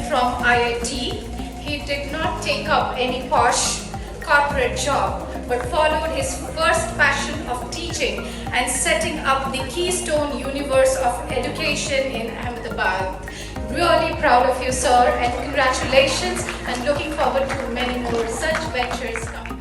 from IIT. He did not take up any posh corporate job, but followed his first passion of teaching and setting up the Keystone Universe of Education in Ahmedabad. Really proud of you, sir, and congratulations, and looking forward to many more such ventures coming up.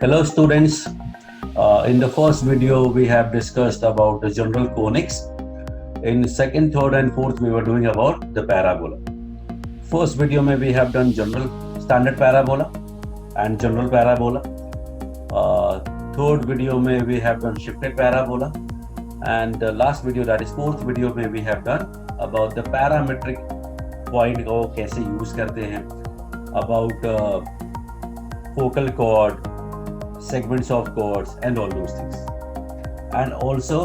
Hello students, in the first video we have discussed about the general conics. In second, third and fourth we were doing about the parabola. First video mein we have done general standard parabola and general parabola. Third video mein we have done shifted parabola, and the last video, that is fourth video, mein we have done about the parametric point को कैसे use करते हैं, about focal chord, segments of chords and all those things, and also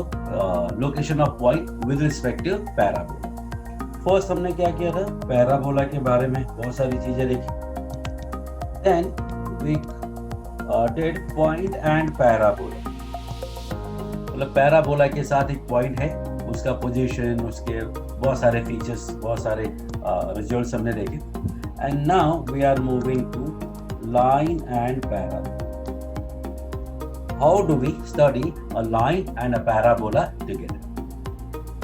location of point with respect to parabola. First हमने क्या किया था, parabola के बारे में बहुत सारी चीजें देखी. Then we did point and parabola. मतलब parabola के साथ एक point है, उसका position, उसके बहुत सारे features, बहुत सारे results हमने देखे. And now we are moving to line and parabola. How do we study a line and a parabola together?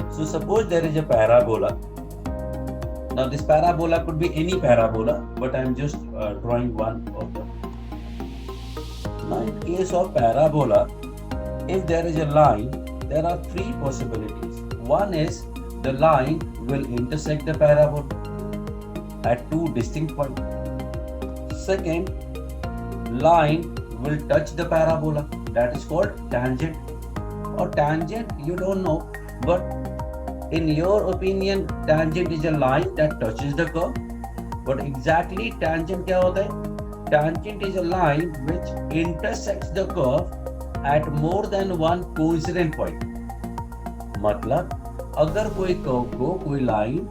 So suppose there is a parabola. Now this parabola could be any parabola, but I am just drawing one of them. Now in case of parabola, if there is a line, there are three possibilities. One is the line will intersect the parabola at two distinct points. Second, line will touch the parabola. That is called tangent. Or tangent, you don't know, but in your opinion, tangent is a line that touches the curve. But exactly tangent क्या होता है? Tangent is a line which intersects the curve at more than one coincident point. मतलब अगर कोई curve को कोई line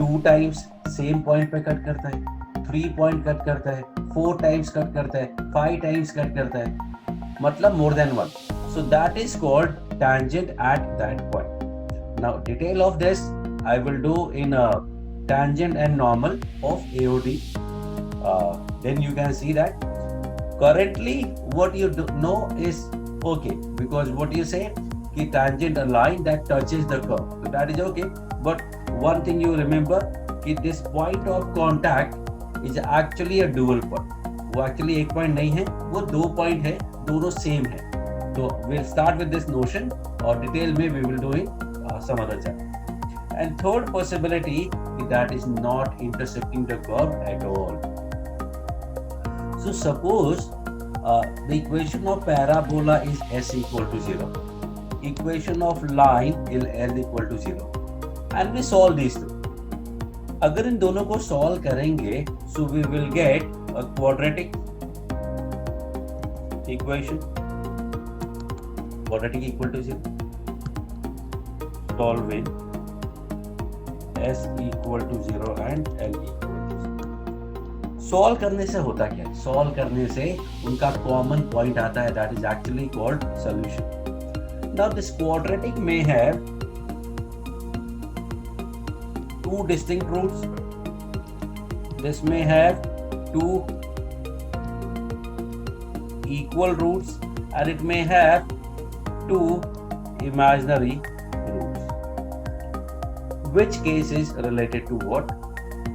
2 times same point पे cut करता है, 3 point कट करता है, 4 times कट करता है, 5 times कट करता है, मतलब more than one. So that is called tangent at that point. Now detail of this I will do in a tangent and normal of AOD. Then you can see that currently what you know is okay, because what you say कि tangent a line that touches the curve, so that is okay. But one thing you remember कि this point of contact is actually a dual point. वो actually एक point नहीं है, वो 2 point है, दोनों same है. तो we'll start with this notion, और डिटेल में we will do it some other time. And third possibility is that is not intersecting the curve at all. So suppose the equation of parabola is s equal to 0. Equation of line is l equal to 0. And we solve these two. अगर इन दोनों को solve करेंगे, so we will get a quadratic equation. Quadratic equal to 0. Solving s equal to 0 and l equal to 0. Solve करने से होता क्या है? Solve करने से उनका common point आता है, that is actually called solution. Now this quadratic may have two distinct roots. this may have two equal roots and it may have two imaginary roots. Which case is related to what?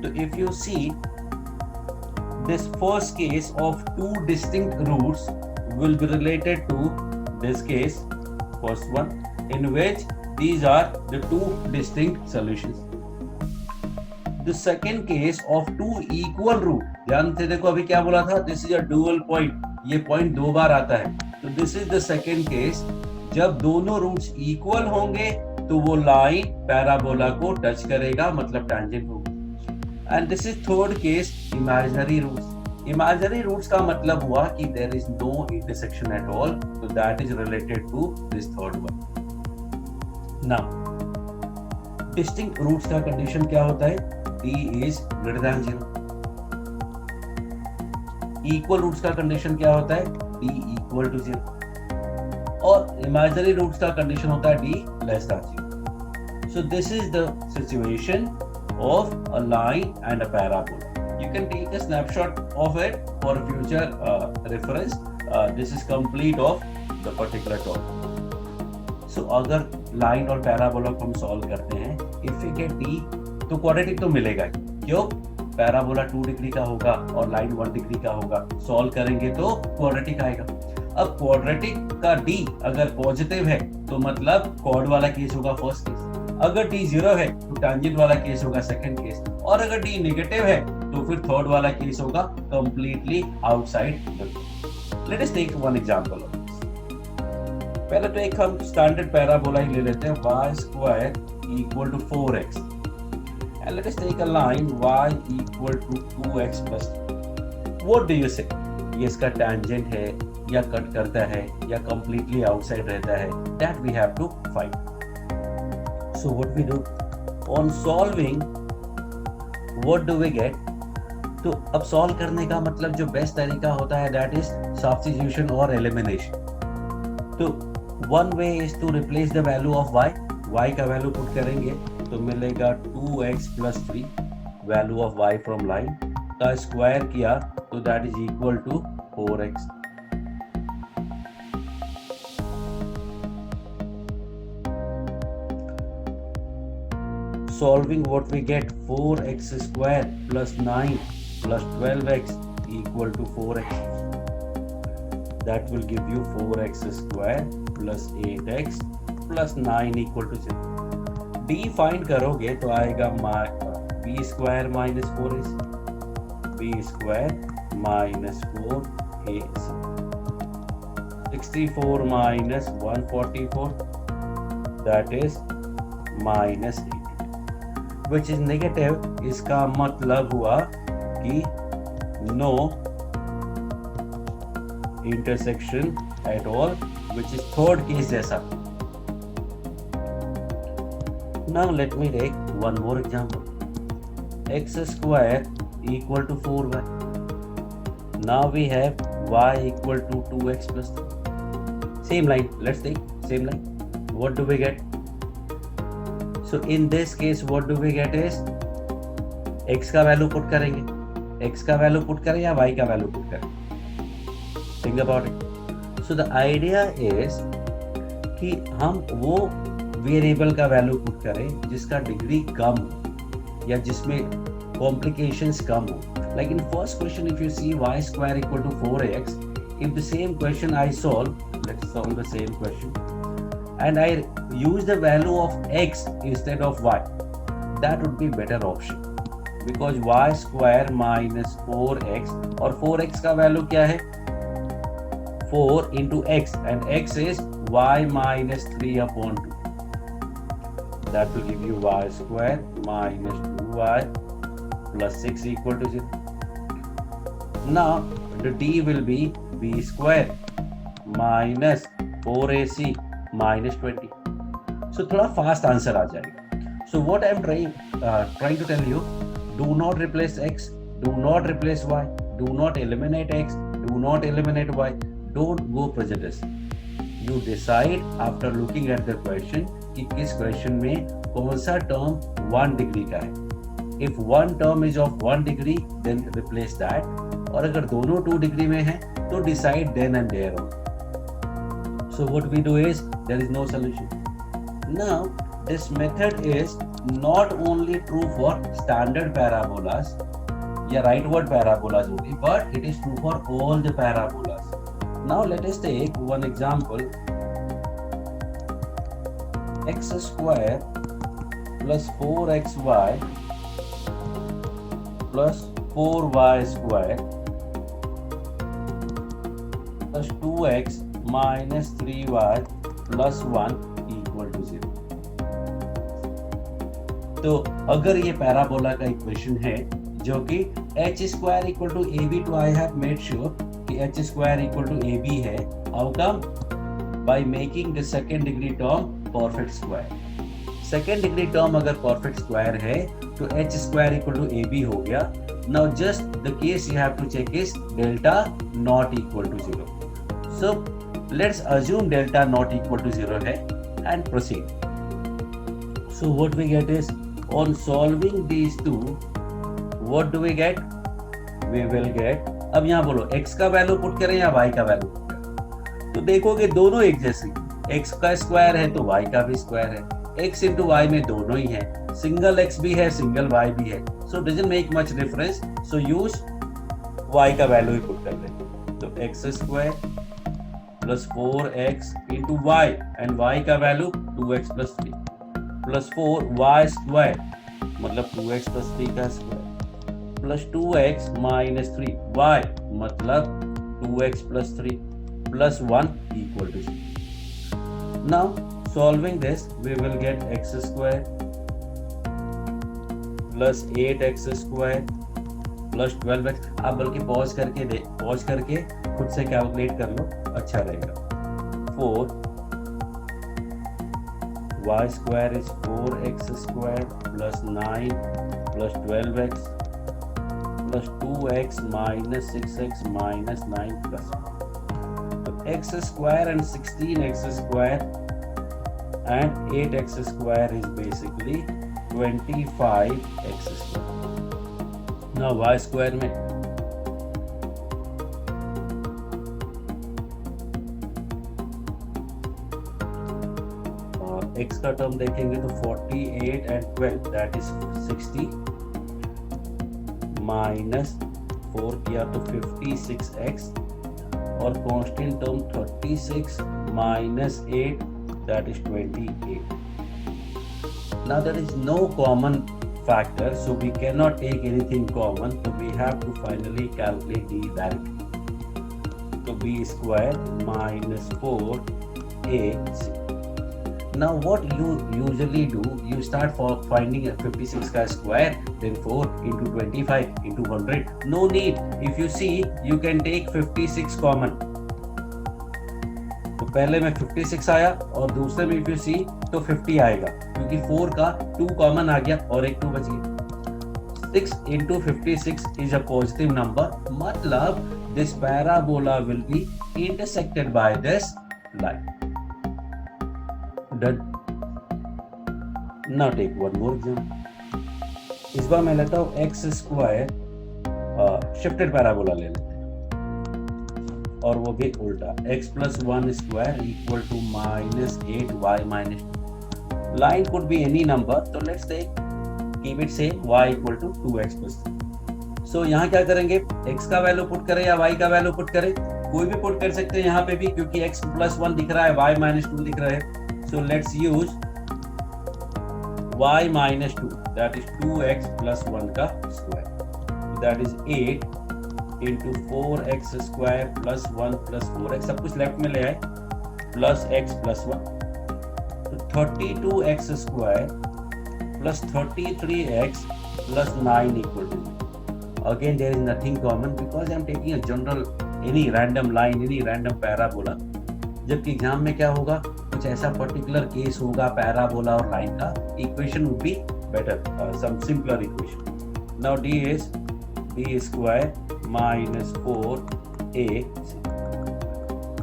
So if you see this first case of two distinct roots will be related to this case, first one, in which these are the two distinct solutions. The second case of two equal root, ध्यान से देखो अभी क्या बोला था, this is a dual point, ये point दो बार आता है, तो this is the second case, जब दोनों रूट्स इक्वल होंगे तो वो लाइन पैराबोला को टच करेगा, मतलब टैंजेंट होगा. And this is third case, imaginary roots. Imaginary roots का मतलब हुआ कि there is no intersection at all, तो that is related to this third one. Now distinct roots का कंडीशन क्या होता है? d is greater than 0. Equal roots का कंडीशन क्या होता है? d equal to 0. और इमेजिनरी रूट्स का कंडीशन होता है d less than 0. So this is the situation of a line and a parabola. You can take a snapshot of it for future reference. This is complete of the particular topic. So अगर line और parabola को हम solve करते हैं, if we get d, तो quadratic तो मिलेगा. क्यों? पैराबोला 2 डिग्री का होगा और लाइन 1 डिग्री का होगा. सॉल्व करेंगे तो क्वाड्रेटिक आएगा. अब क्वाड्रेटिक का d अगर पॉजिटिव है तो मतलब कॉर्ड वाला केस होगा फर्स्ट केस. अगर d 0 है तो टैंजेंट वाला केस होगा सेकंड केस. और अगर d नेगेटिव है तो फिर थर्ड वाला केस होगा completely outside the group. Let us take one example of this. पहले तो एक हम स्टैंडर्ड पैराबोला ही ले लेते हैं, y square equal to 4x. And let us take a line y equal to 2x plus 2. What do you say? ये इसका tangent है या कट करता है या completely outside रहता है? That we have to find. So what we do? On solving, what do we get? तो अब solve करने का मतलब जो best तरीका होता है that is substitution और elimination. तो one way is to replace the value of y. y का value put करेंगे तो मिलेगा 2x plus 3 value of y from line का स्क्वायर किया तो that is equal to 4x. Solving what we get 4x square plus 9 plus 12x equal to 4x. That will give you 4x square plus 8x plus 9 equal to 0. d find करोगे तो आएगा b square minus 4ac, b square minus 4ac, 64 minus 144 that is minus 80 which is negative. इसका मतलब हुआ कि no intersection at all which is third case जैसा. Now let me take one more example. X square equal to 4y. Now we have y equal to 2x plus 3. Same line. Let's take same line. What do we get? So in this case, what do we get is x का value put करेंगे. x का value put करें या y का value put करें? Think about it. So the idea is कि हम वो वेरिएबल का वैल्यू पुट करें जिसका डिग्री कम हो या जिसमें कॉम्प्लिकेशंस कम हो. Like in first question if you see y square equal to 4x, if the same question I solve, let's solve the same question and I use the value of x instead of y, that would be better option because y square minus 4x और 4x का value क्या है? 4 into x and x is y minus 3 upon 2. That will give you y square minus 2y plus 6 equal to 0. Now the d will be b square minus 4ac minus 20. So थोड़ा fast answer आ जाएगा. So what I am trying to tell you, do not replace x, do not replace y, do not eliminate x, do not eliminate y, don't go prejudice. You decide after looking at the question कि किस question में कौन सा term 1 degree का है. If one term is of 1 degree, then replace that. और अगर दोनों 2 degree में हैं, तो decide then and there on. So what we do is, there is no solution. Now, this method is not only true for standard parabolas, या rightward parabolas only, but it is true for all the parabolas. Now let us take one example. X square plus 4xy plus 4y square plus 2x minus 3y plus 1 equal to 0. तो अगर ये parabola का equation है जो कि h square equal to AB, तो I have made sure कि h square equal to AB है. How come? By making the second degree term perfect square. Second degree term अगर perfect square है तो h square equal to AB हो गया. Now just the case you have to check is delta not equal to 0. So let's assume delta not equal to 0 है and proceed. So what we get is, on solving these two, what do we get? We will get, अब यहाँ बोलो x का value put करें या y का value put करें, तो देखोगे दोनों एक जैसे. x का स्क्वायर है तो y का भी स्क्वायर है. x इंटू y में दोनों ही है, सिंगल x भी है सिंगल y भी है. सो doesn't make much difference. So use y का वैल्यू ही पुट कर दें. तो x square plus 4x into y and y का value 2x plus 3 plus 4y square मतलब 2x प्लस 3 का square plus 2x minus 3y मतलब 2x plus 3 plus 1 equal to 0. Now solving this we will get x square plus 8x square plus 12x. आप बल्कि pause करके खुद से calculate कर लो, अच्छा रहेगा. 4 y square is 4x square plus 9 plus 12x plus 2x minus 6x minus 9 plus 1. So x square and 16x square and 8x square is basically 25x square. Now y square में x का term देखेंगे तो 48 and 12 that is 60 minus 4 किया तो 56x और constant term 36 minus 8 that is 28. Now there is no common factor, so we cannot take anything common, so we have to finally calculate d directly. So b square minus 4ac. Now what you usually do, you start for finding a 56 का square, then 4 into 25 into 100. No need. If you see, you can take 56 common. तो पहले में 56 आया और दूसरे में if you see तो 50 आएगा क्योंकि 4 का 2 कॉमन आ गया और एक 2 बच गया. 6 into 56 is a positive number. मतलब this parabola will be intersected by this line. Done. Now take one more example. इस बार मैं लेता हूँ x स्क्वायर शिफ्टेड पैराबोला ले लेते हैं और वो भी उल्टा x plus 1 square equal to minus 8y minus 2. Line could be any number, तो let's take keep it same y equal to 2x plus 3. So यहाँ क्या करेंगे, x का वैल्यू पुट करें या y का वैल्यू पुट करें, कोई भी पुट कर सकते हैं यहाँ पे भी क्योंकि x प्लस 1 दिख रहा है, y माइनस 2 दिख रहा है. So let's use y minus 2, that is 2x plus 1 का square, that is 8 into 4x square plus 1 plus 4x, सब कुछ लेफ्ट में ले आए plus x plus 1, तो 32x square plus 33x plus 9 equal to 0. Again there is nothing common because I am taking a general any random line, any random parabola. जबकि exam में क्या होगा, कुछ ऐसा पर्टिकुलर केस होगा पैराबोला और line का, equation would be better, some simpler equation. Now d is b square minus 4a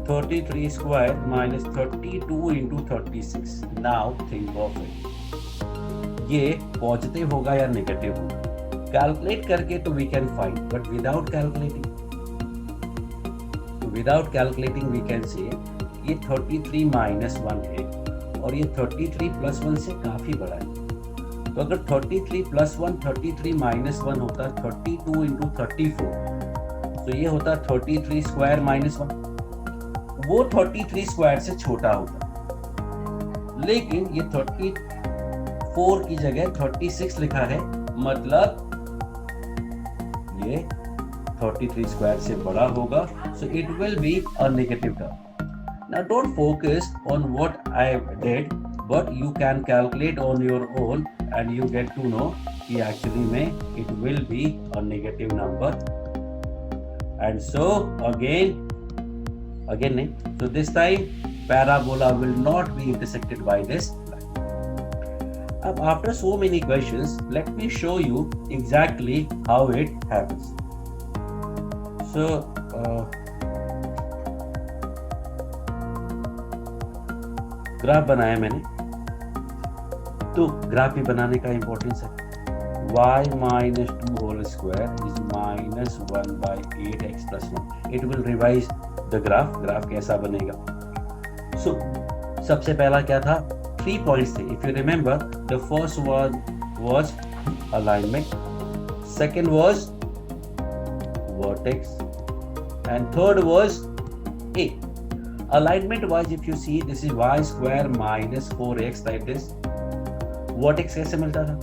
33 square minus 32 into 36. Now think of it, ये पॉजिटिव होगा या नेगेटिव होगा. कैलकुलेट करके तो we can find, but without calculating we can say ये 33 minus 1 है और ये 33 प्लस 1 से काफी बड़ा है। तो अगर 33 प्लस 1 33 माइनस 1 होता 32 इंटू 34, तो ये होता 33 स्क्वायर माइनस 1, वो 33 स्क्वायर से छोटा होता, लेकिन ये 34 की जगह 36 लिखा है, मतलब ये 33 स्क्वायर से बड़ा होगा, so it will be a negative term. Now don't focus on what I did, but you can calculate on your own and you get to know कि actually में it will be a negative number. And so again नहीं, so this time parabola will not be intersected by this line. अब after so many questions, let me show you exactly how it happens. So graph बनाया मैंने, तो graph भी बनाने का importance है। y minus 2 whole square is minus 1 by 8x plus 1। It will revise the graph कैसा बनेगा। सो सबसे पहला क्या था, 3 पॉइंट्स थे। If you remember, the first one was alignment, second was vertex, and third was a. Alignment wise, if you see, this is y square minus 4x like this. Vertex कैसे मिलता था,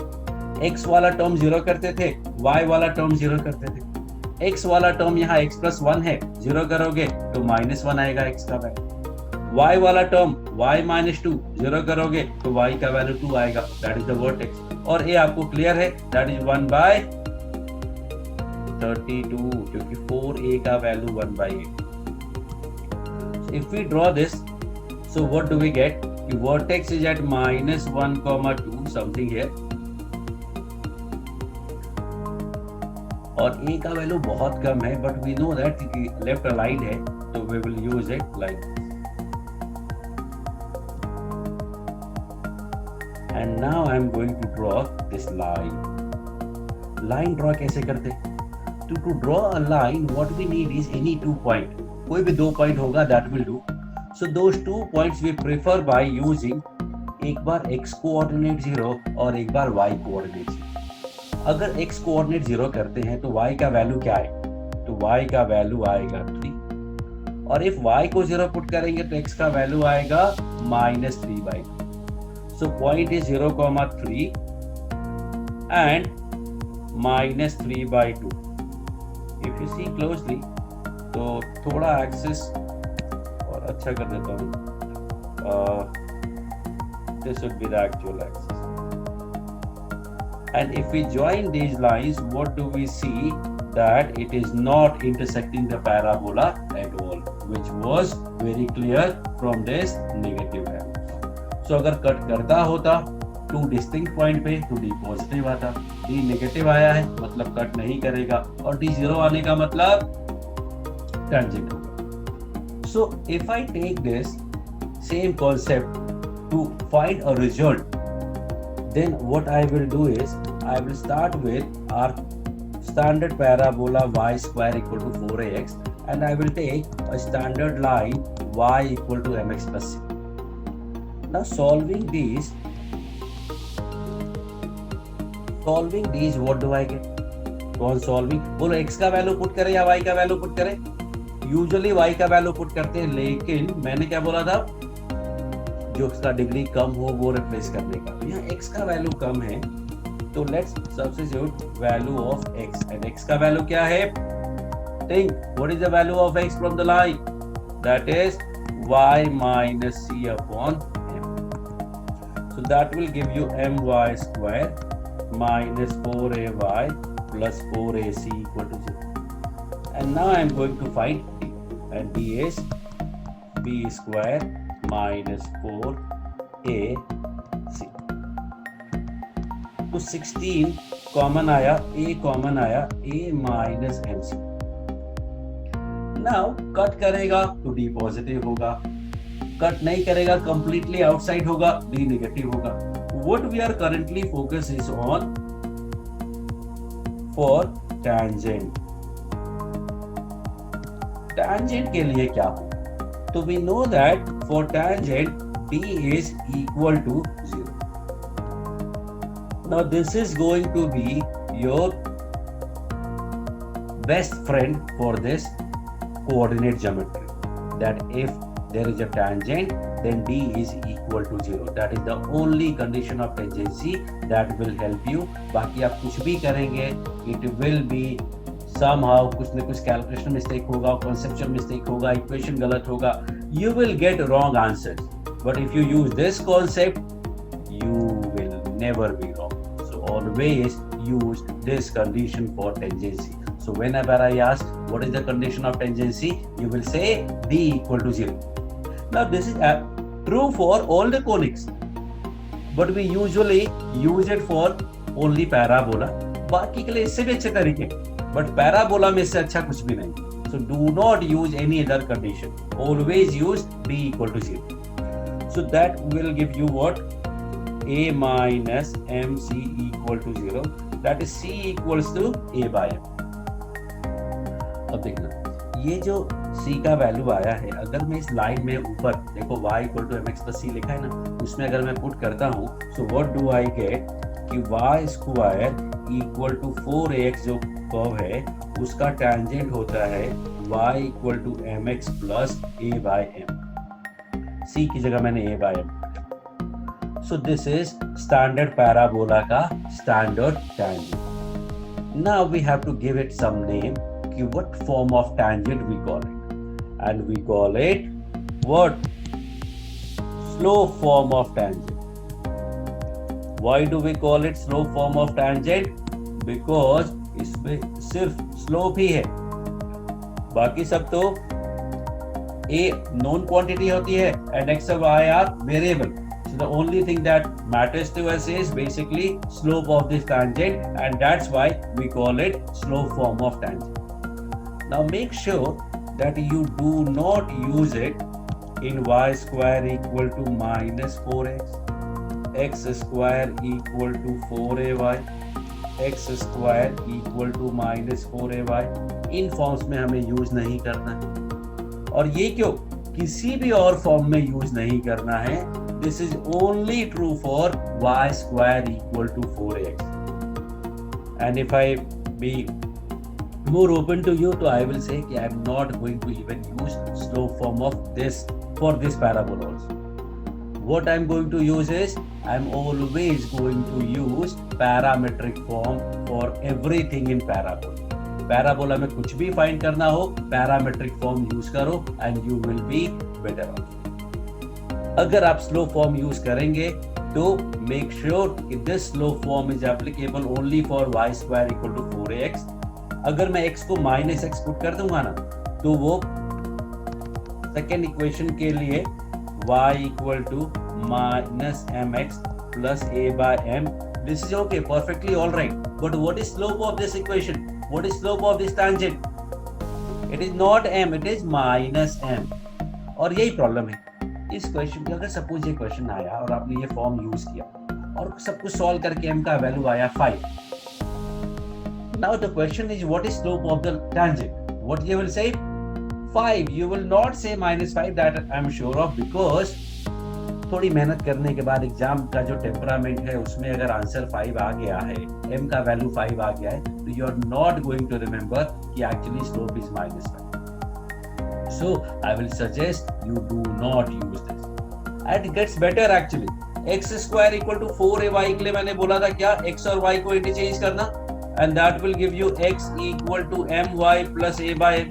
x वाला term 0 करते थे, y वाला term 0 करते थे। x वाला टर्म यहाँ x प्लस 1 है, 0 करोगे तो माइनस 1 आएगा x का वैल्यू। y वाला टर्म y माइनस 2 0 करोगे तो y का वैल्यू 2 आएगा, दैट इज द वर्टेक्स। और a आपको क्लियर है, दैट इज 1 बाय 32, क्योंकि 4a का value 1 by 8। If we draw this, so what do we get? The vertex is at minus 1, 2 something here, और a का value बहुत कम है, but we know that left aligned है, तो we will use it like this. And now I am going to draw this line. Line draw कैसे करते? To draw a line, what we need is any 2 point. कोई भी 2 point होगा, that will do. So those 2 points we prefer by using एक बार x coordinate 0 और एक बार y coordinate 0. अगर x coordinate 0 करते हैं तो y का वैल्यू क्या है, तो y का वैल्यू आएगा 3, और if y को 0 पुट करेंगे तो x का वैल्यू आएगा minus 3 by 2. So point is 0,3 and minus 3 by 2. If you see closely, तो थोड़ा एक्सिस और अच्छा कर देता हूँ, this would be the actual axis. And if we join these lines, what do we see? That it is not intersecting the parabola at all, which was very clear from this negative value. So अगर cut करता होता 2 distinct point पे, तो d positive आता, d negative आया है मतलब cut नहीं करेगा, और d 0 आने का मतलब टेंजेंट होगा। So if I take this same concept to find a result, then what I will do is I will start with our standard parabola y square equal to 4ax, and I will take a standard line y equal to mx plus c. Now solving these, what do I get? कौन solving, बोलो x का value put करें या y का value put करें? Usually y का value put करते हैं, लेकिन मैंने क्या बोला था, जो उसका डिग्री कम हो वो रिप्लेस करने का। यहाँ x का वैल्यू कम है, तो let's substitute value of x, and x का वैल्यू क्या है? Think what is the value of x from the line, that is y minus c upon m. So that will give you my square minus 4ay plus 4ac equal to 0. And now I am going to find d, and d is b square minus 4ac. तो 16 common आया, a common आया, a minus mc. Now cut करेगा तो d positive होगा, cut नहीं करेगा completely outside होगा, d negative होगा. What we are currently focused is on for tangent. Tangent के लिए क्या हो? तो we know that for tangent d is equal to 0. Now this is going to be your best friend for this coordinate geometry, that if there is a tangent then d is equal to 0. That is the only condition of tangency that will help you. बाकी आप कुछ भी करेंगे it will be somehow कुछ न कुछ calculation mistake होगा, conceptual mistake होगा, इक्वेशन गलत होगा, you will get wrong answers. But if you use this concept, you will never be wrong. So always use this condition for tangency. So whenever I ask what is the condition of tangency, you will say d equal to 0. Now this is true for all the conics, but we usually use it for only parabola. बाकी के लिए इससे भी अच्छे तरीके, but parabola में इससे अच्छा कुछ भी नहीं. So do not use any other condition. Always use d equal to 0. So that will give you what? A minus mc equal to 0. That is c equals to a by m. अब देखना, ये जो c का value आया है, अगर मैं इस लाइन में ऊपर देखो y equal to mx plus c लिखा है ना, उसमें अगर मैं पुट करता हूँ, so what do I get कि y square equal to 4ax जो कर्व है उसका टेंजेंट होता है y equal to mx plus a by m. c की जगह मैंने a by m. So this is standard parabola का standard tangent. Now we have to give it some name. What form of tangent we call it, and we call it what? Slope form of tangent. Why do we call it slope form of tangent? Because इसमें सिर्फ slope ही है, बाकी सब तो a known quantity होती है and x और y are variable. So the only thing that matters to us is basically slope of this tangent, and that's why we call it slope form of tangent. Now make sure that you do not use it in y square equal to minus 4x, x square equal to 4ay, x square equal to minus 4ay. In forms में हमें use नहीं करना है. और ये क्यों? किसी भी और फॉर्म में यूज नहीं करना है. This is only true for y square equal to 4x. And if I be more open to you, so I will say I am not going to even use slope form of this for this parabola also. What I am going to use is I am always going to use parametric form for everything in parabola. Parabola में कुछ भी find करना हो, parametric form use करो and you will be better off. अगर आप slope form use करेंगे तो make sure कि this slope form is applicable only for y square equal to 4ax. अगर मैं x को माइनस एक्स पुट कर दूंगा ना, तो वो सेकेंड इक्वेशन के लिए y equal to minus mx plus a by m. This is okay, perfectly all right. But what is slope of this equation? What is slope of this tangent? It is not m, it is minus m. और यही problem है इस question की. अगर suppose ये question आया और आपने ये फॉर्म यूज किया और सब कुछ सॉल्व करके m का वैल्यू आया 5. Now the question is, what is slope of the tangent? What you will say? 5. You will not say minus 5. That I am sure of, because थोड़ी मेहनत करने के बाद एग्जाम का जो टेम्परामेंट है उसमें अगर आंसर 5 आ गया है, m का वैल्यू 5 आ गया है, तो you are not going to remember कि actually slope is minus 5. So I will suggest you do not use this. And it gets better actually. x square equal to 4ay के लिए मैंने बोला था क्या? x और y को interchange करना, and that will give you x equal to my plus a by m.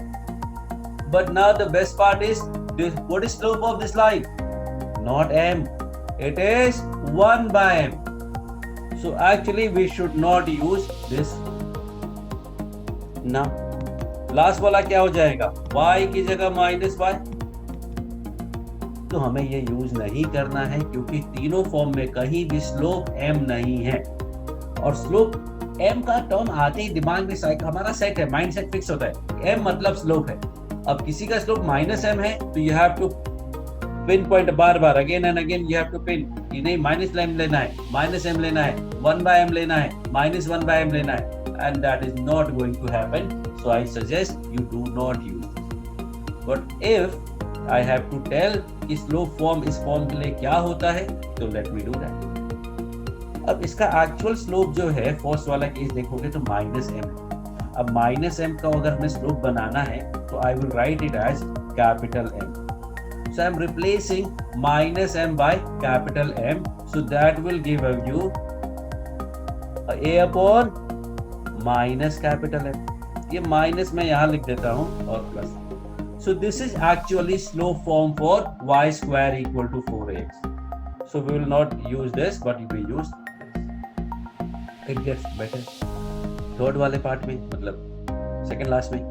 But now the best part is this. What is slope of this line? Not m, it is 1 by m. So actually we should not use this. Now last वाला क्या हो जाएगा? y की जगह minus y. तो हमें ये use नहीं करना है क्योंकि तीनों फॉर्म में कहीं भी स्लोप m नहीं है. और स्लोप m का टर्म आते ही दिमाग में हमारा सेट है, माइंड सेट फिक्स होता है, m मतलब स्लोप है. अब किसी का स्लोप माइनस m है तो you have to pinpoint बार बार again and again you have to pin कि नहीं माइनस m लेना है, माइनस m लेना है, 1 by m लेना है, माइनस 1 by m लेना है. and that is not going to happen. So I suggest you do not use this. But if I have to tell कि slope form इस form के लिए क्या होता है, तो let me do that. अब इसका actual slope जो है first वाला केस देखोगे तो minus m है. अब minus m का अगर हमें slope बनाना है तो I will write it as capital M. So I am replacing minus m by capital M. So that will give you a upon minus capital M. ये minus मैं यहाँ लिख देता हूँ और plus. So this is actually slope form for y square equal to 4ax. So we will not use this, but we use this. It gets better. Third वाले part में मतलब second last में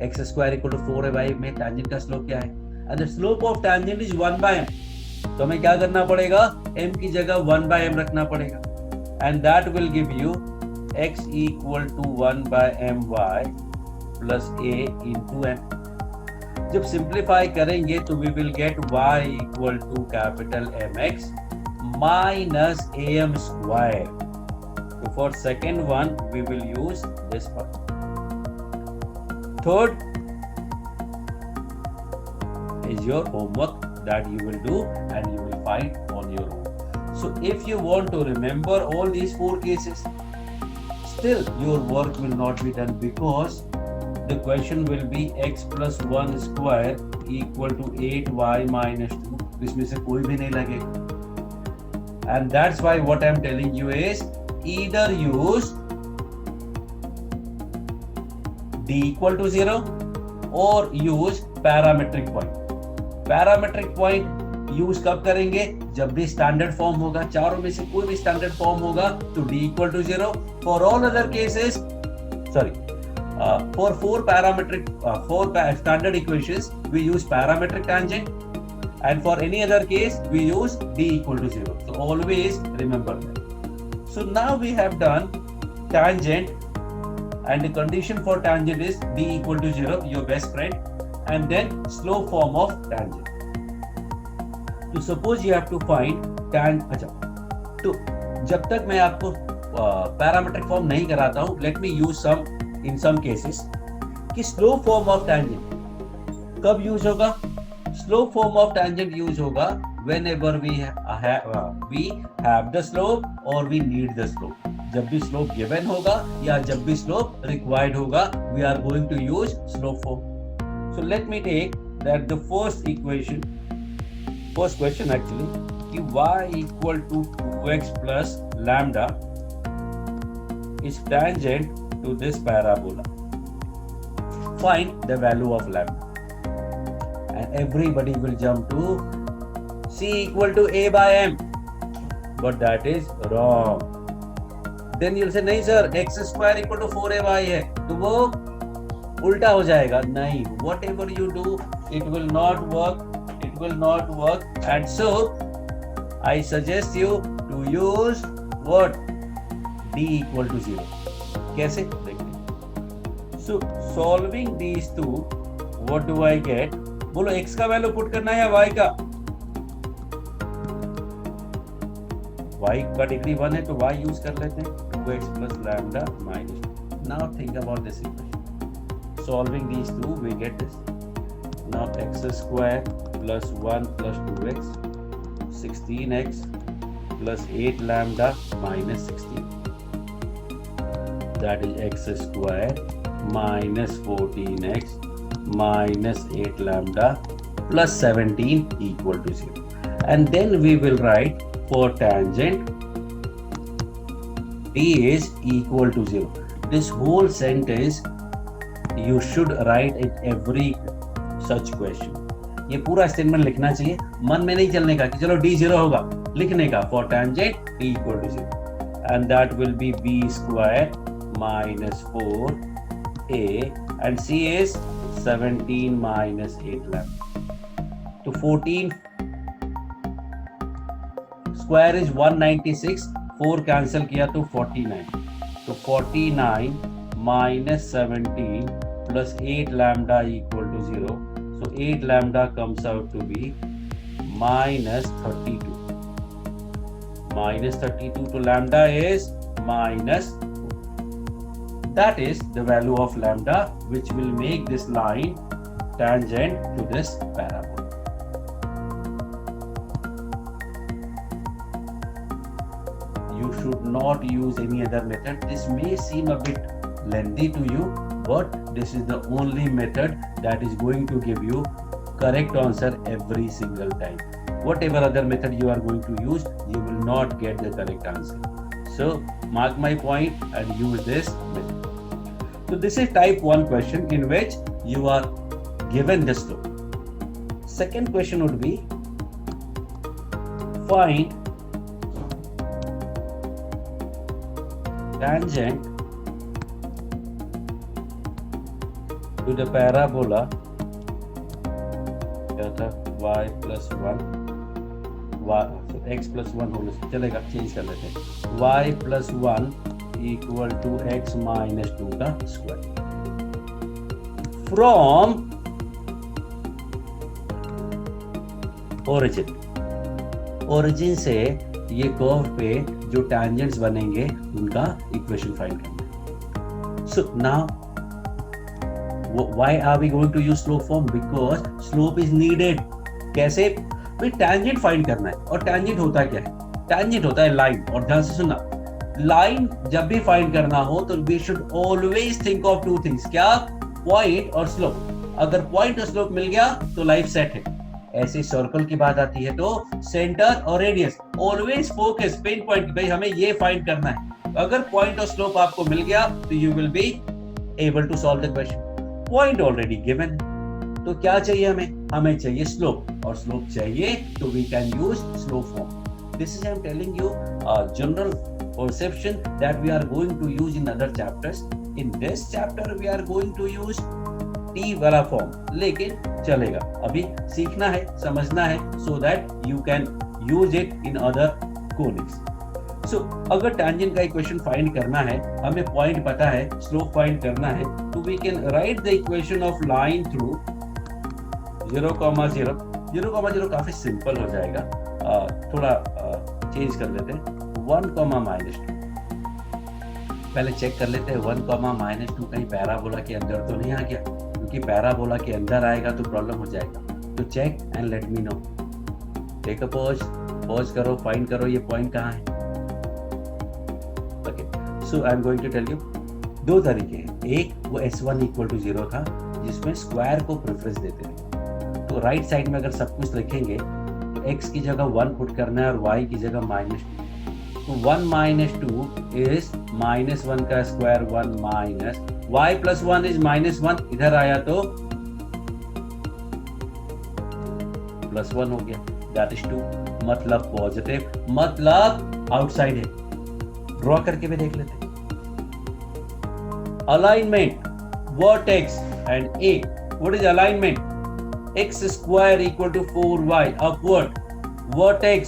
x square equal to 4y में tangent का slope क्या है? And the slope of tangent is 1 by m. तो हमें क्या करना पड़ेगा? m की जगह 1 by m रखना पड़ेगा. And that will give you x equal to 1 by my plus a into m. जब सिंप्लीफाई करेंगे तो we will get y equal to capital mx minus am square. So for second one we will use this part. Third is your homework that you will do and you will find on your own. So if you want to remember all these four cases, still your work will not be done because the question will be x plus 1 square equal to 8y minus 2. इसमें से कोई भी नहीं लगेगा. And that's why what I'm telling you is either use d equal to 0 or use parametric point. Parametric point use कब करेंगे? जब भी स्टैंडर्ड फॉर्म होगा. चारों में से कोई भी स्टैंडर्ड फॉर्म होगा तो d equal to 0. For all other cases, for four standard equations we use parametric tangent, and for any other case we use d equal to 0. So always remember that. So now we have done tangent, and the condition for tangent is d equal to 0, your best friend, and then slope form of tangent. So suppose you have to find अच्छा, तो जब तक मैं आपको parametric form नहीं कराता हूँ, let me use some in some cases कि slope form of tangent कब यूज होगा? Slope form of tangent use होगा whenever we have the slope or we need the slope. जब भी slope given होगा या जब भी slope required होगा, we are going to use slope form. So let me take that the first question actually कि y equal to 2x plus lambda is tangent to this parabola. Find the value of lambda. And everybody will jump to c equal to a by m. But that is wrong. Then you'll say, नहीं sir, x square equal to 4ay है. तो वो उल्टा हो जाएगा. नहीं, whatever you do, it will not work. It will not work. And so, I suggest you to use what? d equal to 0. कैसे? देखिए. So solving these two, what do I get? बोलो x का value put करना है या y का? y का degree 1 है तो y यूज कर लेते हैं. 2x plus lambda minus 2. Now think about this equation. Solving these two, we get this. Now x square plus 1 plus 2x, 16x plus 8 lambda minus 16. That is x square minus 14x minus 8 lambda plus 17 equal to 0. And then we will write for tangent d is equal to 0. This whole sentence you should write in every such question. ये पूरा statement लिखना चाहिए, मन में नहीं चलने का कि चलो d 0 होगा, लिखने का for tangent d equal to 0. And that will be b square minus 4a and c is 17 minus 8 lambda. तो 14 square is 196, 4 कैंसिल किया तो 49. तो 49 minus 17 plus 8 lambda equal to 0. So 8 lambda comes out to be minus 32. Minus 32 to lambda is minus. That is the value of lambda, which will make this line tangent to this parabola. You should not use any other method. This may seem a bit lengthy to you, but this is the only method that is going to give you correct answer every single time. Whatever other method you are going to use, you will not get the correct answer. So mark my point and use this method. So this is type 1 question in which you are given the slope. Second question would be find tangent to the parabola क्या था y plus 1 x plus 1 होगा, चलेगा, change कर लेते हैं, y plus 1 equal to x minus 2 का square from origin से ये कर्व पे जो टैंजेंट्स बनेंगे उनका इक्वेशन फाइंड करना। So now why are we going to use slope form? Because slope is needed. कैसे? भाई टैंजेंट फाइंड करना है, और टैंजेंट होता क्या है? टैंजेंट होता है लाइन। और ध्यान से सुनना, लाइन जब भी फाइंड करना हो तो we should always think of two things. क्या? पॉइंट और स्लोप। अगर पॉइंट और स्लोप मिल गया तो लाइफ सेट है। ऐसे सर्कल की बात आती है तो सेंटर और radius, always focus pin point, भाई हमें ये फाइंड करना है। अगर पॉइंट और स्लोप आपको मिल गया तो you will be able to solve the question. Point already given, तो क्या चाहिए हमें? हमें चाहिए स्लोप, और स्लोप चाहिए तो we can use slope form. This is I am telling you general perception that we are going to use in other chapters. In this chapter we are going to use T वाला form, लेकिन चलेगा, अभी सीखना है, समझना है, so that you can use it in other conics. सो अगर टैंजेंट का इक्वेशन फाइंड करना है, हमें पॉइंट पता है, स्लोप फाइंड करना है, तो we can write the equation of line through 0,0। 0,0 काफी सिंपल हो जाएगा, थोड़ा चेंज कर लेते हैं, 1,-2। पहले चेक कर लेते हैं 1,-2 कहीं पैराबोला के अंदर तो नहीं आ गया, क्योंकि पैराबोला के अंदर आएगा तो प्रॉब्लम हो जाएगा। तो check and let me know. Take a pause करो, फाइंड करो ये पॉइंट कहाँ है। So I am going to tell you, दो तरीके हैं। एक वो S1 इक्वल टू 0 था, जिसमें स्क्वायर को प्रेफरेंस देते थे। तो राइट साइड में अगर सब कुछ लिखेंगे तो x की जगह 1 पुट करना है और y की जगह -2। तो 1 - 2 इज -1 का square, 1 minus y plus 1 is -1, इधर आया तो +1 हो गया, दैट इज 2, मतलब पॉजिटिव, मतलब आउटसाइड है। ड्रॉ करके भी देख लेते हैं। Alignment vertex and a, what is alignment? x square equal to 4y upward, vertex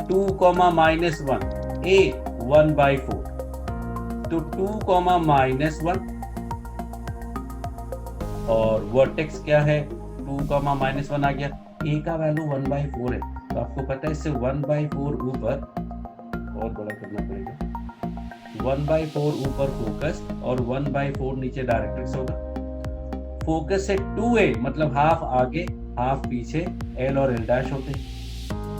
2, -1, a 1/4, तो 2, -1 और वर्टेक्स क्या है? 2, -1 आ गया, a का वैल्यू 1/4 है, तो आपको पता है इससे 1/4 ऊपर और बड़ा करना पड़ेगा, 1/4 ऊपर फोकस और 1/4 नीचे डायरेक्ट्रिक्स होगा। फोकस से 2a मतलब हाफ आगे हाफ पीछे, L और L' होते हैं।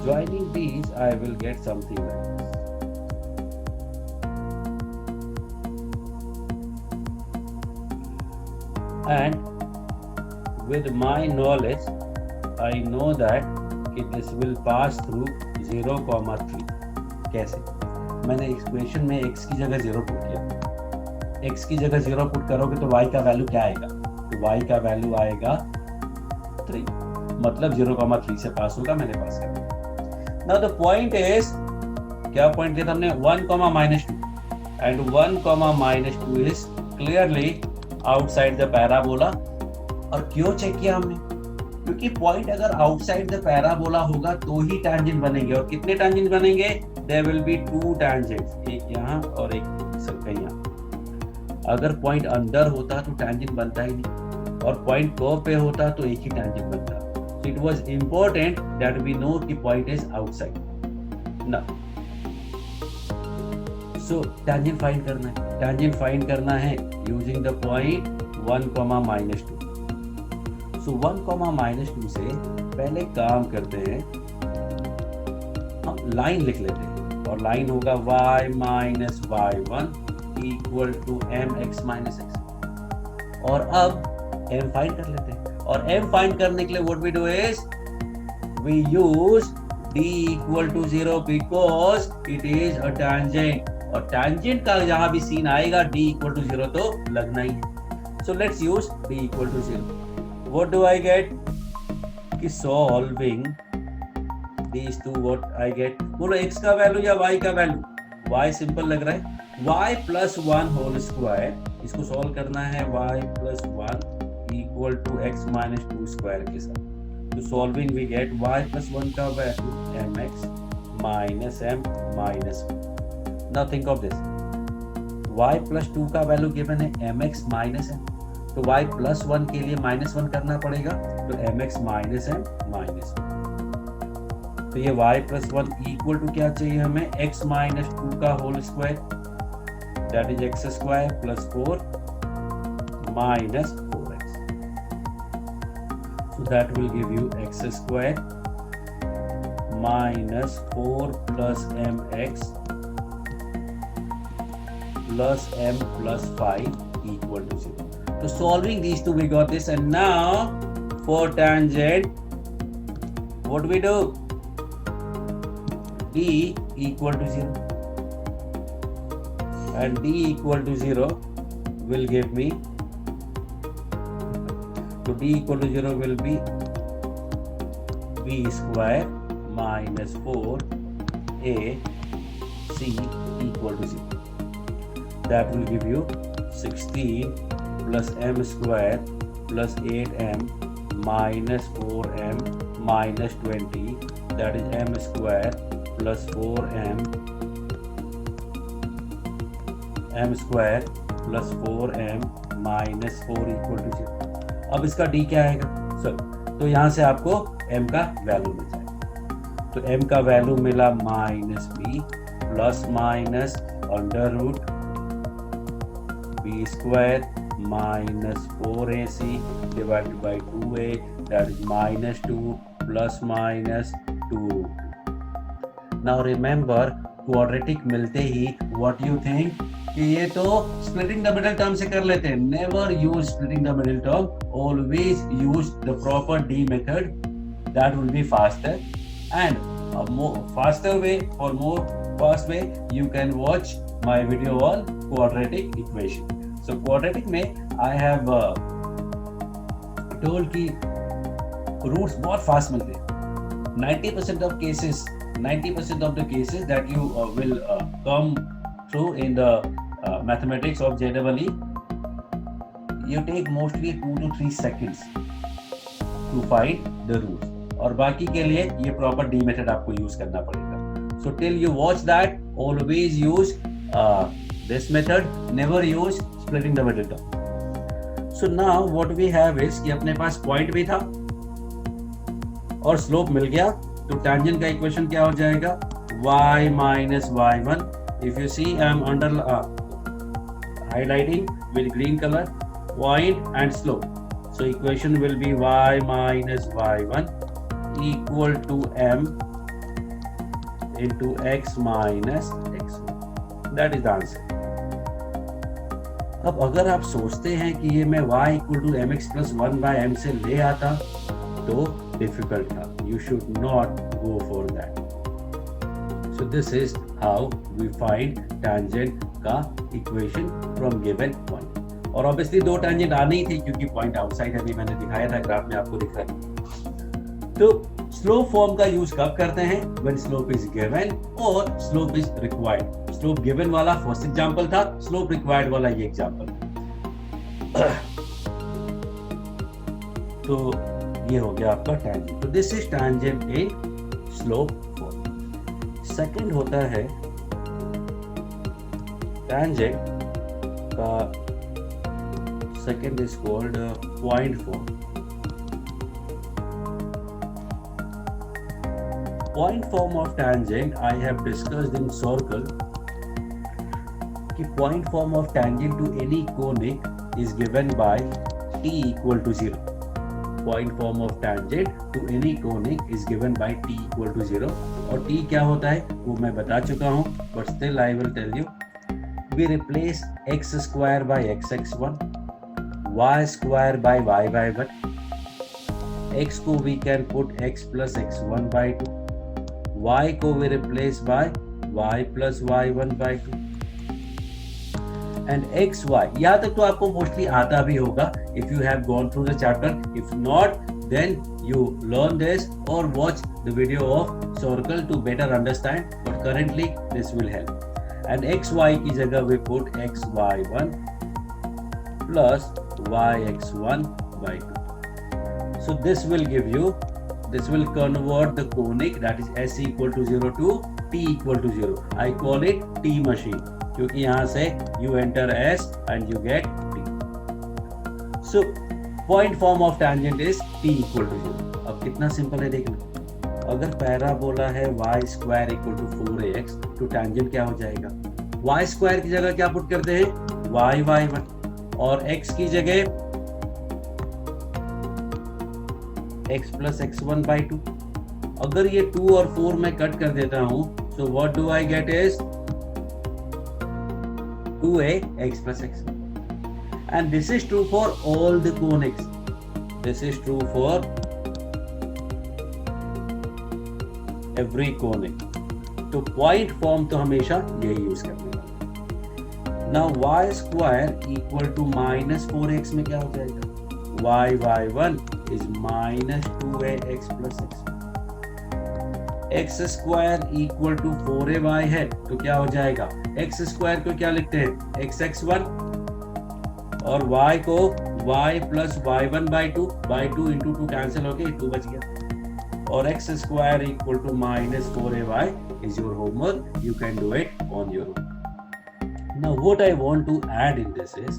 Joining these I will get something like this. And with my knowledge I know that this will pass through 0,3। कैसे? मैंने इक्वेशन में x की जगह 0 पुट किया, x की जगह 0 पुट करोगे तो y का वैल्यू क्या आएगा? तो y का वैल्यू आएगा 3, मतलब 0,3 से पास होगा, मैंने पास कर दिया। नाउ द पॉइंट इज, क्या पॉइंट लिया था हमने? 1, -2, and 1, -2 is clearly outside the parabola. और क्यों चेक किया हमने? क्योंकि पॉइंट अगर आउटसाइड द पैराबोला होगा तो ही टैंजेंट बनेंगे, और कितने टैंजेंट बनेंगे? देयर विल बी 2 टैंजेंट्स, एक यहाँ और एक कहीं यहाँ। अगर पॉइंट अंदर होता तो टैंजेंट बनता ही नहीं, और पॉइंट कर्व पे होता तो एक ही टैंजेंट बनता। So it was important that we know कि point is outside. Now, so tangent find करना है, टेंजेंट फाइंड करना है यूजिंग द पॉइंट 1, -2। सो 1, -2 से पहले काम करते हैं, हम लाइन लिख लेते हैं और लाइन होगा y minus y1 equal to mx minus x। और अब m फाइंड कर लेते हैं और m फाइंड करने के लिए what we do is we use d equal to 0 because it is a tangent, और टेंजेंट का जहां भी सीन आएगा d इक्वल टू 0 तो लगना ही है। So let's use d equal to 0। What do I get कि solving these two what I get, बोलो x का वैल्यू या y का वैल्यू, y सिंपल लग रहा है, y प्लस 1 होल स्क्वायर, इसको सॉल्व करना है y plus 1 equal to x minus 2 square के साथ। तो solving we get y plus 1 का value mx minus m minus 1। Now think of this, y plus 2 का वैल्यू गिवन है mx माइनस m, तो y प्लस 1 के लिए माइनस 1 करना पड़ेगा, तो mx माइनस m माइनस 1। तो ये y प्लस 1 इक्वल टू क्या चाहिए हमें, x माइनस 2 का whole square, that is x square plus 4 minus 4x। So that will give you x square minus 4 plus mx plus m plus 5 equal to 0। तो solving these two we got this, and now for tangent what we do, d equal to 0 and d equal to 0 will give me, so d equal to 0 will be b square minus 4ac equal to 0. That will give you 16 plus m square plus 8m minus 4m minus 20, that is m square plus 4m m square plus 4m minus 4 equal to 0। अब इसका d क्या आएगा sir, तो यहाँ से आपको m का value मिल जाएगा। तो m का वैल्यू मिला minus b plus minus under root b square minus 4ac divided by 2a, that is minus 2 plus minus 2। Now remember quadratic मिलते ही व्हाट यू थिंक कि ये तो स्प्लिटिंग द मिडिल टर्म से कर लेते हैं। Never use splitting the middle term, always use the proper D method, that will be faster and faster way or more fast way you can watch my video on quadratic equation. So quadratic में I have told कि roots बहुत fast मिलते हैं। 90% of cases, 90% of the cases that you will come through in the mathematics of JEE, you take mostly 2 to 3 seconds to find the roots, और बाकी के लिए ये प्रॉपर डी मेथड आपको यूज करना पड़ेगा। So till you watch that, always use this method, never use splitting the middle term. So now what we have is कि अपने पास पॉइंट भी था और स्लोप मिल गया, तो टेंजेंट का इक्वेशन क्या हो जाएगा, y minus y1। if you see I am under highlighting with green color point and slope, so equation will be y minus y1 equal to m into x minus x1, that is the answer। अब अगर आप सोचते हैं कि ये मैं y equal to mx plus 1 by m से ले आता तो डिफिकल्ट था, you should not go for that। So this is how we find tangent का equation from given point। और obviously दो tangent आने ही थे क्योंकि point outside अभी मैंने दिखाया था, ग्राफ में आपको दिख रहा है। तो slope form का यूज कब करते हैं, when slope is given और slope is required। slope given वाला फर्स्ट एग्जांपल था, slope required वाला ये एग्जांपल। तो ये हो गया आपका tangent। तो this is tangent in slope form। Second होता है tangent का, second is called point form। Point form of tangent I have discussed in circle, कि point form of tangent to any conic is given by t equal to 0. Point form of tangent to any conic is given by t equal to 0. और t क्या होता है वो मैं बता चुका हूँ, but still I will tell you. We replace x square by xx1, y square by y1. x को we can put x plus x1 by 2. y को we replace by y plus y1 by 2. And x, y. यहाँ तक तो आपको mostly आता भी होगा if you have gone through the chapter. If not, then you learn this or watch the video of circle to better understand. But currently, this will help. And x, y की जगह we put x, y1 plus y, x1 by 2. So this will give you, this will convert the conic, that is s equal to 0 to t equal to 0. I call it t machine क्योंकि यहाँ से you enter s and you get t. So point form of tangent is t equal to 0. अब कितना simple है देखना. अगर parabola है y square equal to 4ax तो tangent क्या हो जाएगा. y स्क्वायर की जगह क्या पुट करते हैं y y1 और x की जगह x plus x1 by 2. अगर ये 2 और 4 में कट कर देता हूं so what do I get is 2a x plus x1. And this is true for all the conics. This is true for every conic. तो पॉइंट फॉर्म तो हमेशा यही यूज करने वाला. Now y square equal to minus 4x में क्या हो जाएगा. y y1 is minus 2ax plus x. x square equal to 4ay है तो क्या हो जाएगा. x स्क्वायर को क्या लिखते हैं xx1 और y को y plus y1 by 2 into 2 cancel हो गए 2 बच गया. और x square equal to minus 4ay is your homework. You can do it on your own. Now what I want to add in this is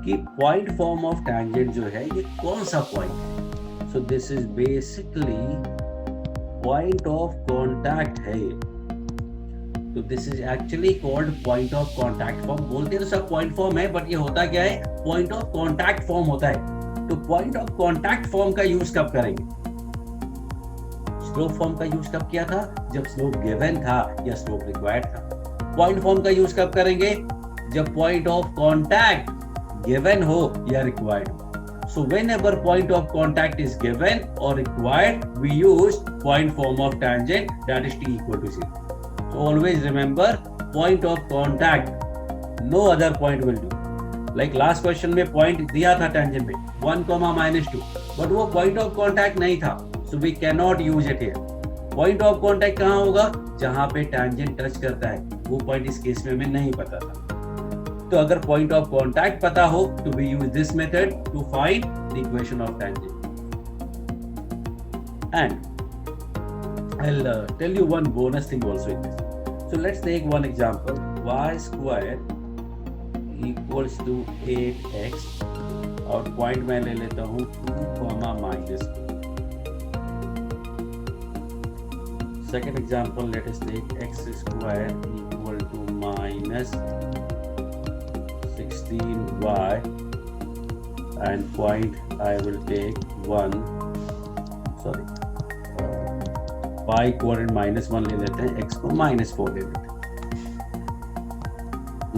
कि point form of tangent जो है ये कौन सा point है. So this is basically point of contact है. तो this is actually called point of contact form. बोलते तो सब point form है but ये होता क्या है point of contact form होता है. तो point of contact form का यूज कब करेंगे. स्लोप फॉर्म का यूज कब किया था जब स्लोप गिवन था या स्लोप रिक्वायर्ड था. पॉइंट फॉर्म का यूज कब करेंगे जब पॉइंट ऑफ कांटेक्ट गिवन हो या रिक्वायर्ड हो. So whenever point of contact is given और required we use point form of tangent that is t equal to 0. So always remember point of contact no other point will do. Like last question में point दिया था tangent में 1, -2 but वो point of contact नहीं था. So we cannot use it here. Point of contact कहाँ होगा जहाँ पे tangent टच करता है. वो पॉइंट इस केस में हमें नहीं पता था. तो अगर point of contact पता हो तो we use this method to find the equation of tangent. And I'll tell you one bonus thing also in this. So let's take one example. Y square equals to 8x और point मैं ले लेता हूँ 2, -2. Second example, let us take x square equal to minus 16y and point I will take 1, sorry, y coordinate -1 ले लेते हैं, x को -4 ले लेते हैं.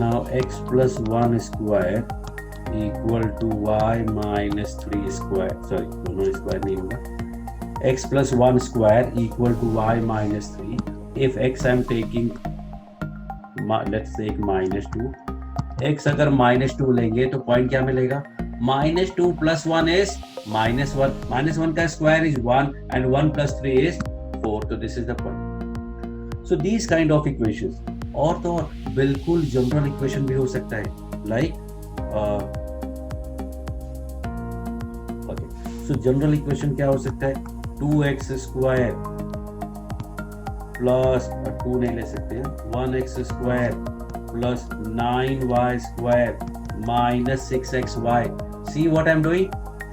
Now x plus 1 square equal to y minus 3 square, sorry, दोनों स्क्वायर नहीं होगा. x plus 1 square equal to y minus 3. If x I am taking, let's take -2. x अगर -2 लेंगे तो पॉइंट क्या मिलेगा. -2 plus 1 is -1. -1 का square is 1 and 1 plus 3 is 4. So this is the point. So these kind of equations. और तो और बिल्कुल जनरल इक्वेशन भी हो सकता है. Like okay. So general equation क्या हो सकता है. 2x स्क्वायर प्लस 2 नहीं ले सकते हैं 1x square plus 9y square minus 6xy. See what I am doing.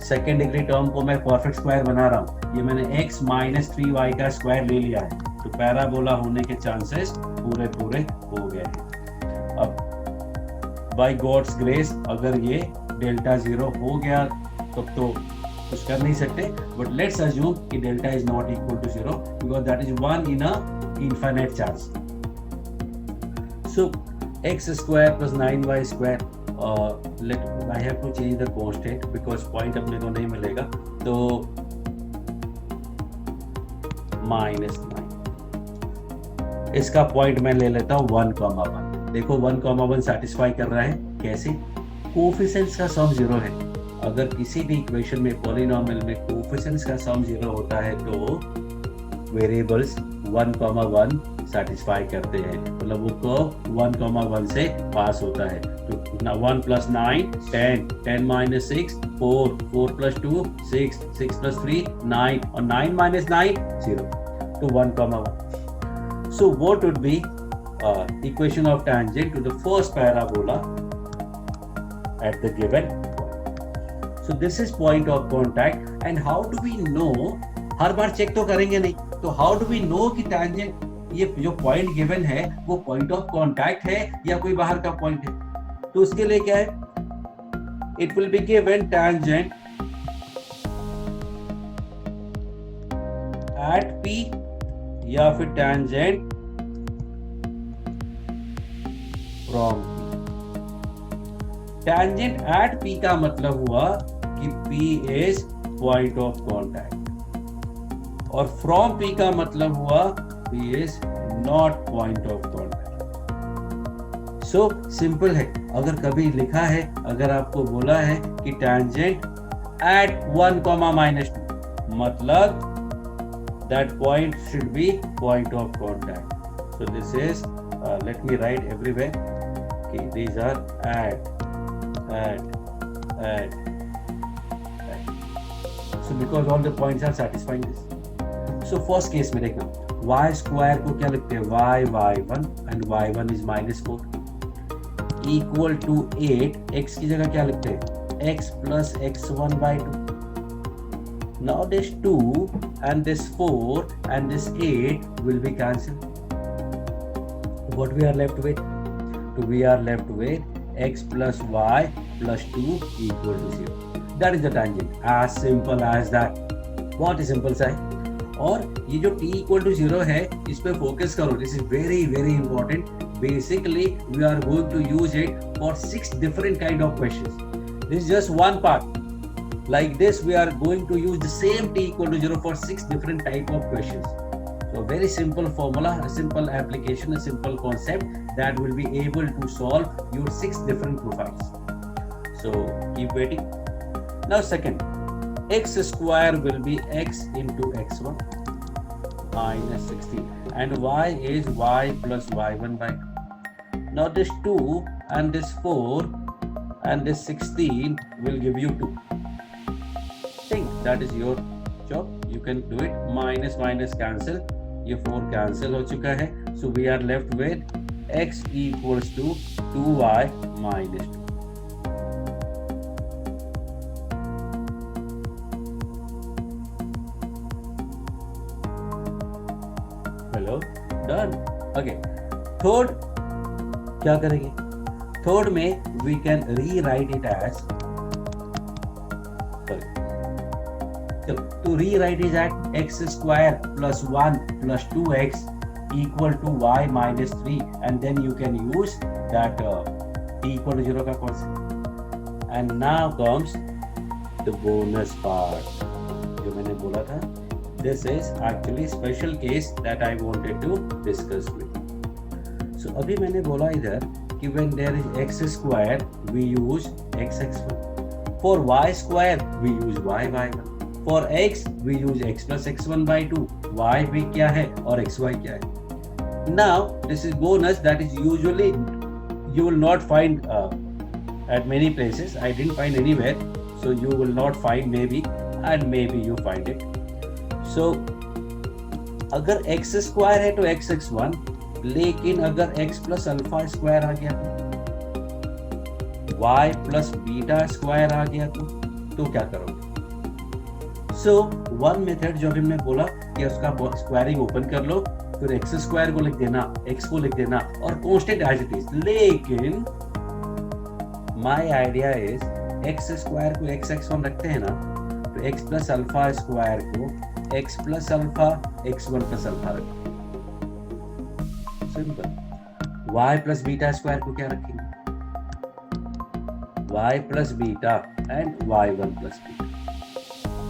Second degree term को मैं परफेक्ट स्क्वायर बना रहा हूँ. ये मैंने x माइनस 3y का स्क्वायर ले लिया है. तो पैराबोला होने के चांसेस पूरे हो गए हैं. बाय गॉड्स ग्रेस अगर ये डेल्टा 0 हो गया तब तो कुछ कर नहीं सकते, बट लेट्स अज्यूम कि delta is not equal to 0 because that is 1 in a infinite charge. सो x square plus 9y square, let I have to change the constant because point अपने को नहीं मिलेगा, तो -9. इसका पॉइंट मैं ले लेता हूँ 1,1. देखो 1,1 सेटिस्फाई कर रहा है. कैसे? कोफिशिएंट्स का सम 0 है. अगर किसी भी इक्वेशन में पॉलिनोमियल में कोफिशिएंट्स का सम 0 होता है तो वेरिएबल्स 1,1 सेटिस्फाई करते हैं, मतलब वो कर्व 1,1 से पास होता है. तो 1 + 9 10, 10 - 6 4, 4 + 2 6, 6 + 3 9 और 9 - 9 0, तो 1,1. So what would be equation of tangent to the first parabola at the given point? So this is point of contact, and how do we know? हर बार चेक तो करेंगे नहीं, तो हाउ डू वी नो कि tangent ये जो point given है वो पॉइंट ऑफ कांटेक्ट है या कोई बाहर का पॉइंट है? तो उसके लिए क्या है? It will be given tangent at P या फिर tangent from P. Tangent at P का मतलब हुआ कि P is point of contact, और फ्रॉम पी का मतलब हुआ P is not point of contact. So simple है. अगर कभी लिखा है, अगर आपको बोला है कि टैंजेंट एट 1, -2, मतलब that point should be point of contact. So this is let me write everywhere. Okay, these are at. So because all the points are satisfying this. So first case में देखना, y square को क्या लिखते हैं? y1 and y1 is -4 equal to 8. x की जगह क्या लिखते हैं? x plus x1/2. Now this 2 and this 4 and this 8 will be cancelled. What we are left with? So we are left with x plus y plus 2 equal to 0. That is the tangent. As simple as that. बहुत ही simple सा है. और ये जो t equal to 0 है, इस पे focus करो. This is very very important. Basically, we are going to use it for 6 different kind of questions. This is just one part. Like this, we are going to use the same t equal to 0 for 6 different type of questions. So very simple formula, a simple application, a simple concept that will be able to solve your 6 different profiles. So keep waiting. Now second, x square will be x into x1 minus 16, and y is y plus y1/2. Now this 2 and this 4 and this 16 will give you 2. That is your job. You can do it. Minus minus cancel. ये 4 cancel हो चुका है. So we are left with x equals to 2y minus 2. Hello, done. Okay. Third क्या करेंगे? Third में we can rewrite it as, to rewrite is at x square plus 1 plus 2x equal to y minus 3, and then you can use that t equal to 0 का concept. And now comes the bonus part जो मैंने बोला था. This is actually special case that I wanted to discuss with you. So अभी मैंने बोला इधर कि when there is x square we use x(x1), for y square we use y(y1), for x we use x plus x1/2, y भी क्या है और xy क्या है. Now this is bonus that is usually you will not find at many places. I didn't find anywhere, so you will not find, maybe, and maybe you find it. So अगर x square है तो x(x1), लेकिन अगर x plus alpha square आ गया तो y plus beta square आ गया तो क्या करोगे? So one method जो अभी हमने बोला कि उसका स्क्वायरिंग ओपन कर लो, फिर एक्स स्क्वायर को लिख देना, एक्स को लिख देना और कांस्टेंट एज इट इज. लेकिन my idea is X square को x(x1) रखते हैं ना, तो x प्लस अल्फा स्क्वायर को x plus alpha x1 plus alpha रखें, simple. y plus beta square को क्या रखेंगे, y plus beta and y1 plus beta.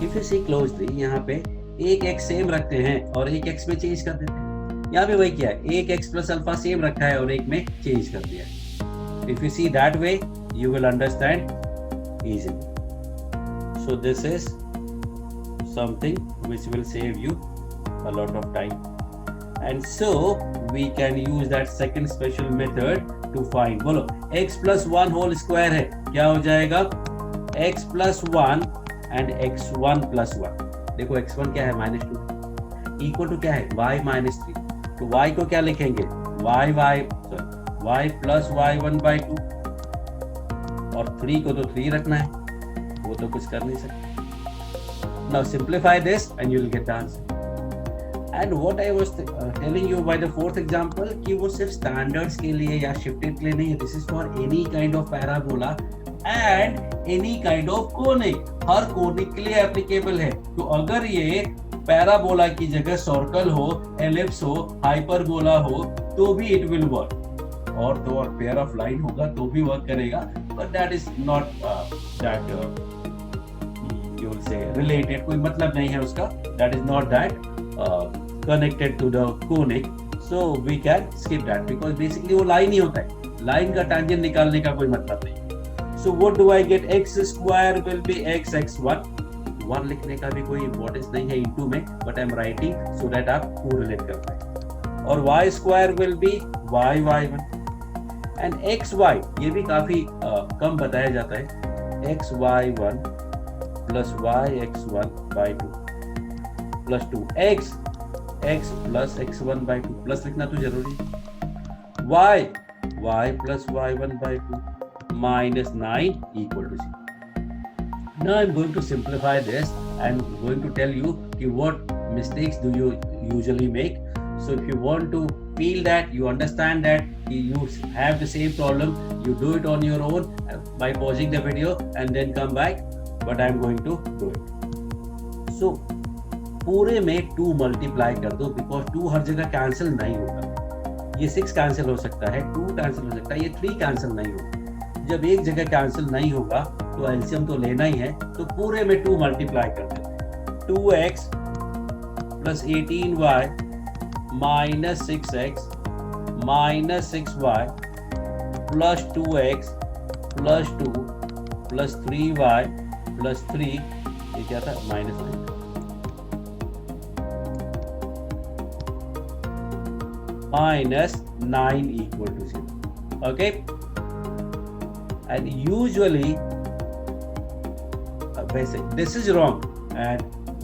If you see closely, यहाँ पे एक x सेम रखते हैं और एक x में चेंज कर देते हैं। यहाँ पे वही क्या है, एक x प्लस अल्फा सेम रखा है और एक में चेंज कर दिया है। If you see that way you will understand easily. So this is something which will save you a lot of time, and so we can use that second special method to find. बोलो x plus 1 whole square है, क्या हो जाएगा, x plus 1 and x1 plus 1। देखो x1 क्या है, -2, equal to क्या है, y minus 3। तो y को क्या लिखेंगे, y plus y1 by 2, और 3 को तो 3 रखना है, वो तो कुछ कर नहीं सकते। Now simplify this and you will get the answer. And what I was telling you by the fourth example कि वो सिर्फ standards के लिए या shifted के लिए नहीं है, this is for any kind of parabola and any kind of conic, her conic के लिए applicable है। तो अगर ये पैराबोला की जगह सर्कल हो, एलिप्स हो, हाइपरबोला हो, तो भी it will work। और तो और पेयर ऑफ लाइन होगा तो भी वर्क करेगा, but that is not that you will say related, कोई मतलब नहीं है उसका, that is not that connected to the conic, so we can skip that because basically वो लाइन ही होता है, लाइन का tangent निकालने का कोई मतलब नहीं। So what do I get, x square will be x x1, 1 लिखने का भी कोई इम्पोर्टेंस नहीं है into में, but I am writing so that आप correlate कर पाए। और y square will be y y1 and xy, ये भी काफी कम बताया जाता है, xy1 plus yx1 by 2 plus 2x plus x1 by 2 plus लिखना तो जरूरी है, y plus y1 by 2 minus 9 equal to 0। Now I'm going to simplify this and going to tell you what mistakes do you usually make. So if you want to feel that, you understand that you have the same problem, you do it on your own by pausing the video and then come back, but I am going to do it. So पूरे में 2 multiply कर दो, because 2 हर जगह cancel नहीं होगा। ये 6 cancel हो सकता है, 2 कैंसिल हो सकता है, ये 3 कैंसिल नहीं होगा। जब एक जगह कैंसिल नहीं होगा तो एलसीएम तो लेना ही है, तो पूरे में 2 मल्टीप्लाई कर देते। 2x plus 18y minus 6x minus 6y plus 2x plus 2 plus 3y plus 3, ये क्या था, -9, minus 9 equal to 0. Okay, and usually this is wrong and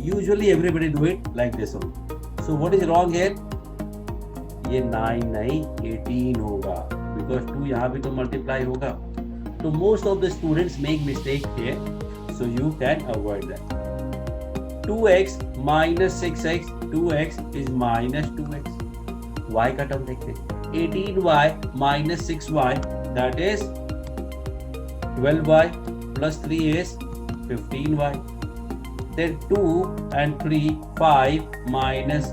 usually everybody do it like this only. So what is wrong here, ये 9 नहीं 18 होगा, because 2 यहाँ भी तो multiply होगा। तो most of the students make mistake here, so you can avoid that। 2x minus 6x, 2x is minus 2x, y का term देखते हैं, 18y minus 6y, that is 12y plus 3 is 15y, then 2 and 3, 5 minus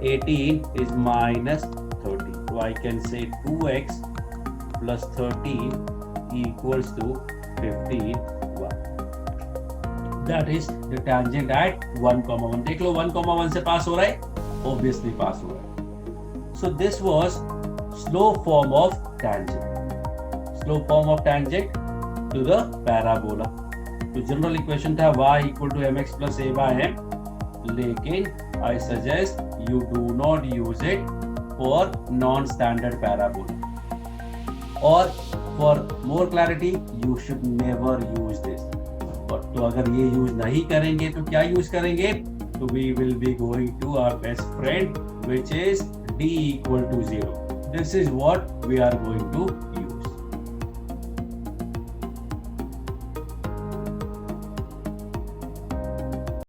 18 is minus 30. So I can say 2x plus 13 equals to 15y. That is the tangent at 1,1. देख लो 1,1 से पास हो रहा है, obviously पास हो रहा है। So this was slope form of tangent. Slope form of tangent to the parabola. तो general equation था y equal to mx plus a by m, लेकिन I suggest you do not use it for non-standard parabola. Or for more clarity, you should never use this. और तो अगर ये use नहीं करेंगे तो क्या यूज करेंगे, तो we will be going to our best friend which is d equal to 0. This is what we are going to